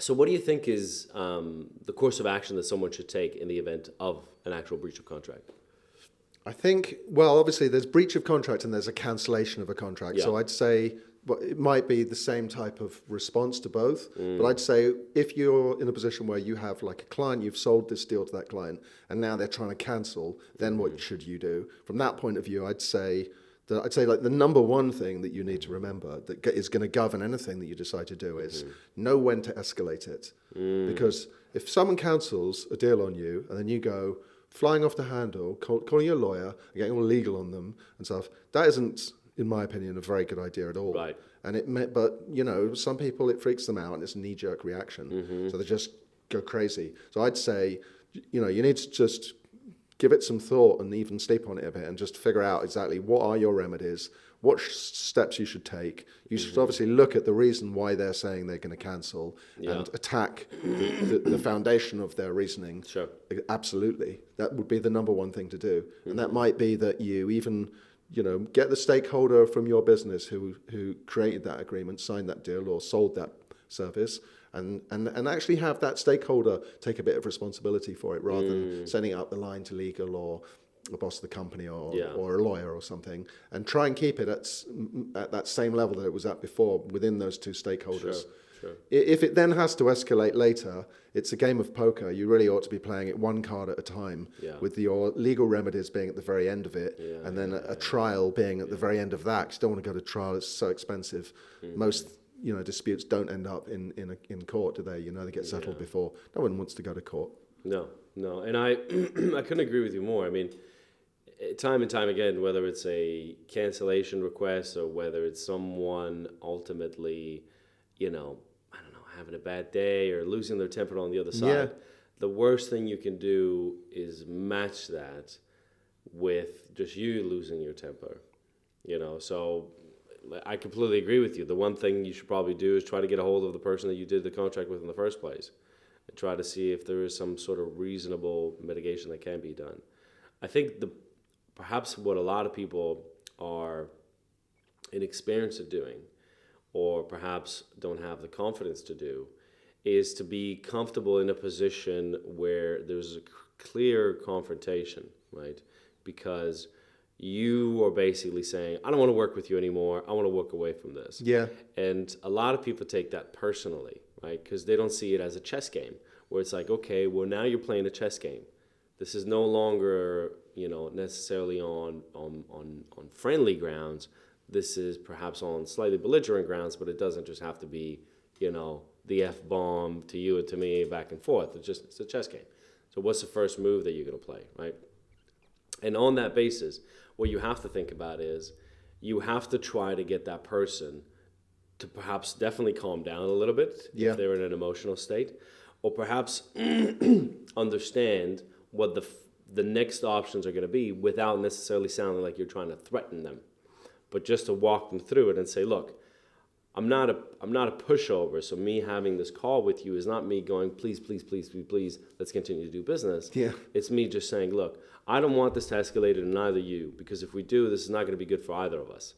So what do you think is the course of action that someone should take in the event of an actual breach of contract? I think, well, obviously there's breach of contract and there's a cancellation of a contract. Yeah. So I'd say it might be the same type of response to both. But I'd say if you're in a position where you have like a client, you've sold this deal to that client, and now they're trying to cancel, then what should you do? From that point of view, I'd say like the number one thing that you need to remember that is going to govern anything that you decide to do is know when to escalate it. Because if someone cancels a deal on you and then you go flying off the handle, calling your lawyer, getting all legal on them and stuff, that isn't, in my opinion, a very good idea at all. Right. And but you know, some people it freaks them out and it's a knee-jerk reaction, so they just go crazy. So I'd say, you know, you need to just give it some thought and even sleep on it a bit and just figure out exactly what are your remedies, what steps you should take. You should obviously look at the reason why they're saying they're going to cancel and attack the foundation of their reasoning. Sure. Absolutely. That would be the number one thing to do. And that might be that you even, you know, get the stakeholder from your business who created that agreement, signed that deal or sold that service, and actually have that stakeholder take a bit of responsibility for it rather than sending up the line to legal or the boss of the company or a lawyer or something, and try and keep it at that same level that it was at before within those two stakeholders. Sure. If it then has to escalate later, it's a game of poker. You really ought to be playing it one card at a time, with your legal remedies being at the very end of it, and then a trial being at the very end of that. 'Cause you don't want to go to trial; it's so expensive. Most disputes don't end up in court, do they? You know, they get settled before. No one wants to go to court. No, and I I couldn't agree with you more. I mean, time and time again, whether it's a cancellation request or whether it's someone ultimately, I don't know, having a bad day or losing their temper on the other side, the worst thing you can do is match that with just you losing your temper. So I completely agree with you. The one thing you should probably do is try to get a hold of the person that you did the contract with in the first place and try to see if there is some sort of reasonable mitigation that can be done. I think perhaps what a lot of people are inexperienced at doing, or perhaps don't have the confidence to do, is to be comfortable in a position where there's a clear confrontation, right? Because you are basically saying, I don't want to work with you anymore. I want to walk away from this. Yeah. And a lot of people take that personally, right? Because they don't see it as a chess game where it's like, okay, well, now you're playing a chess game. This is no longer, necessarily on friendly grounds. This is perhaps on slightly belligerent grounds, but it doesn't just have to be, the F-bomb to you and to me back and forth. It's a chess game. So what's the first move that you're going to play, right? And on that basis, what you have to think about is you have to try to get that person to perhaps definitely calm down a little bit if they're in an emotional state, or perhaps understand what the next options are going to be without necessarily sounding like you're trying to threaten them, but just to walk them through it and say, look, I'm not a pushover, so me having this call with you is not me going, please, let's continue to do business. Yeah. It's me just saying, look, I don't want this to escalate to neither you, because if we do, this is not going to be good for either of us,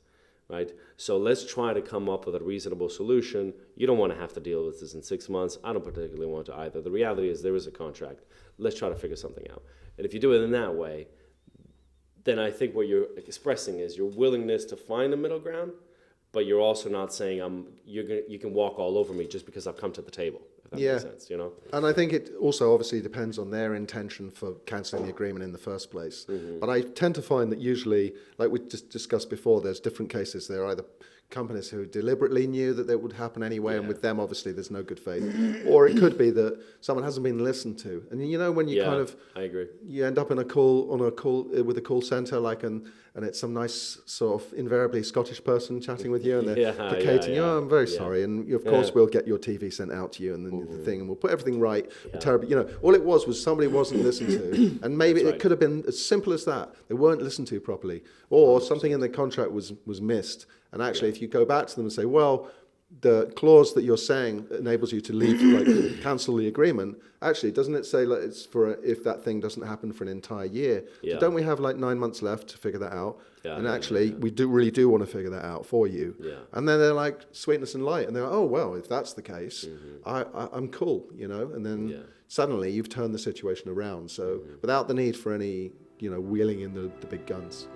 right? So let's try to come up with a reasonable solution. You don't want to have to deal with this in 6 months. I don't particularly want to either. The reality is there is a contract. Let's try to figure something out. And if you do it in that way, then I think what you're expressing is your willingness to find a middle ground, but you're also not saying you can walk all over me just because I've come to the table. If that makes sense, And I think it also obviously depends on their intention for cancelling the agreement in the first place. But I tend to find that usually, like we just discussed before, there's different cases. There are either companies who deliberately knew that it would happen anyway, and with them obviously there's no good faith, or it could be that someone hasn't been listened to. And when you I agree. You end up in a call with a call center, and it's some nice sort of invariably Scottish person chatting with you, and they're placating you. Oh, I'm very sorry, and of course we'll get your TV sent out to you, and then the thing, and we'll put everything right. Terribly, all it was somebody wasn't listened to, and maybe it could have been as simple as that. They weren't listened to properly, or something in the contract was missed. And actually, if you go back to them and say, well, the clause that you're saying enables you to leave, like cancel the agreement. Actually, doesn't it say like it's for if that thing doesn't happen for an entire year? Yeah. So don't we have like 9 months left to figure that out? Yeah, and yeah, actually, yeah. we really do want to figure that out for you. Yeah. And then they're like sweetness and light, and they're like, oh well, if that's the case, I'm cool, you know. And then suddenly you've turned the situation around. So without the need for any, you know, wheeling in the big guns.